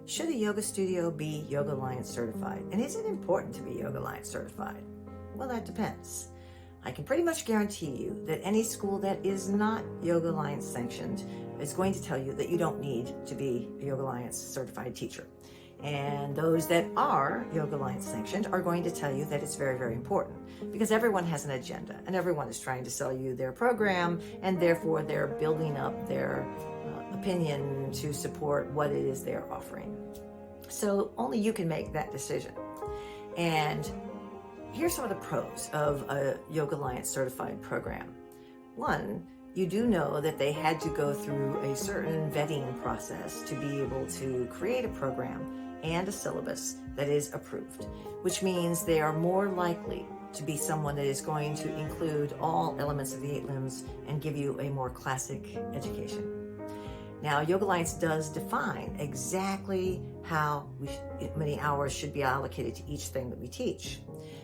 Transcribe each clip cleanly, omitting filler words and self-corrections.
Should a yoga studio be Yoga Alliance certified? And is it important to be Yoga Alliance certified? Well, that depends. I can pretty much guarantee you that any school that is not Yoga Alliance sanctioned is going to tell you that you don't need to be a Yoga Alliance certified teacher. And those that are Yoga Alliance sanctioned are going to tell you that it's very, very important because everyone has an agenda and everyone is trying to sell you their program, and therefore they're building up their opinion to support what it is they're offering. So only you can make that decision. And here's some of the pros of a Yoga Alliance certified program. One, you do know that they had to go through a certain vetting process to be able to create a program and a syllabus that is approved, which means they are more likely to be someone that is going to include all elements of the 8 limbs and give you a more classic education. Now, Yoga Alliance does define exactly how many hours should be allocated to each thing that we teach.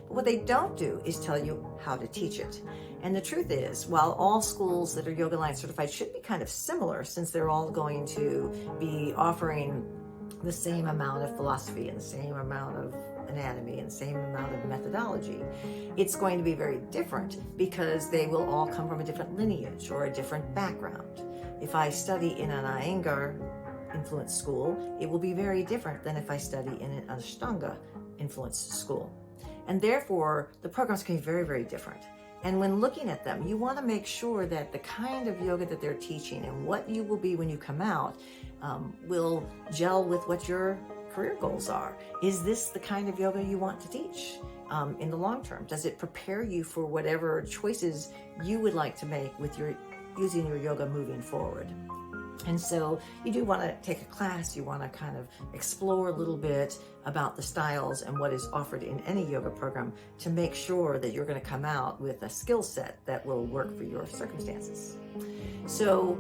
But what they don't do is tell you how to teach it. And the truth is, while all schools that are Yoga Alliance certified should be kind of similar, since they're all going to be offering the same amount of philosophy and the same amount of anatomy and the same amount of methodology, it's going to be very different because they will all come from a different lineage or a different background. If I study in an Iyengar influenced school, it will be very different than if I study in an Ashtanga influenced school. And therefore, the programs can be very, very different. And when looking at them, you want to make sure that the kind of yoga that they're teaching and what you will be when you come out will gel with what your career goals are. Is this the kind of yoga you want to teach in the long term? Does it prepare you for whatever choices you would like to make with using your yoga moving forward? And so you do want to take a class, you want to kind of explore a little bit about the styles and what is offered in any yoga program to make sure that you're going to come out with a skill set that will work for your circumstances. So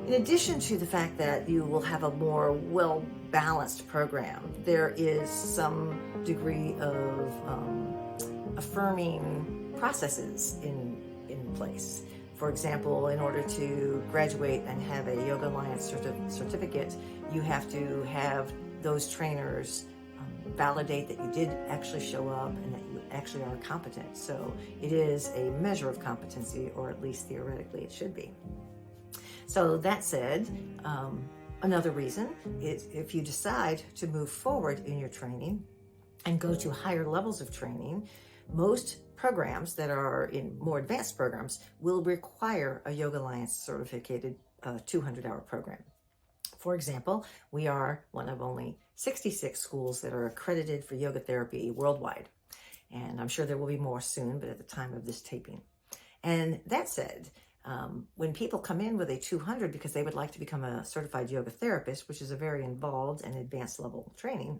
in addition to the fact that you will have a more well-balanced program, there is some degree of affirming processes in place. For example, in order to graduate and have a Yoga Alliance certificate, you have to have those trainers validate that you did actually show up and that you actually are competent. So it is a measure of competency, or at least theoretically it should be. So that said, another reason is if you decide to move forward in your training and go to higher levels of training, most programs that are in more advanced programs will require a Yoga Alliance certificated 200-hour program. For example, we are one of only 66 schools that are accredited for yoga therapy worldwide. And I'm sure there will be more soon, but at the time of this taping. And that said, when people come in with a 200 because they would like to become a certified yoga therapist, which is a very involved and advanced level training,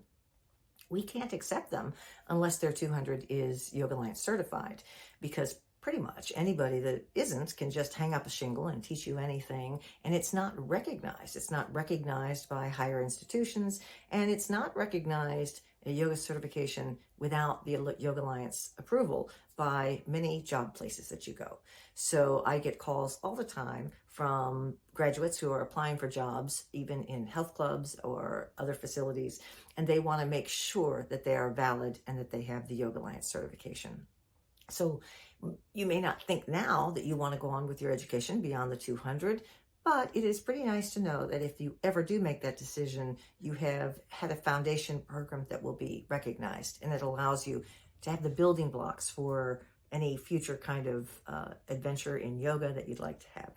we can't accept them unless their 200 is Yoga Alliance certified, because pretty much anybody that isn't can just hang up a shingle and teach you anything, and it's not recognized. It's not recognized by higher institutions, and it's not recognized a yoga certification without the Yoga Alliance approval by many job places that you go. So I get calls all the time from graduates who are applying for jobs, even in health clubs or other facilities, and they want to make sure that they are valid and that they have the Yoga Alliance certification. So you may not think now that you want to go on with your education beyond the 200, but it is pretty nice to know that if you ever do make that decision, you have had a foundation program that will be recognized, and it allows you to have the building blocks for any future kind of adventure in yoga that you'd like to have.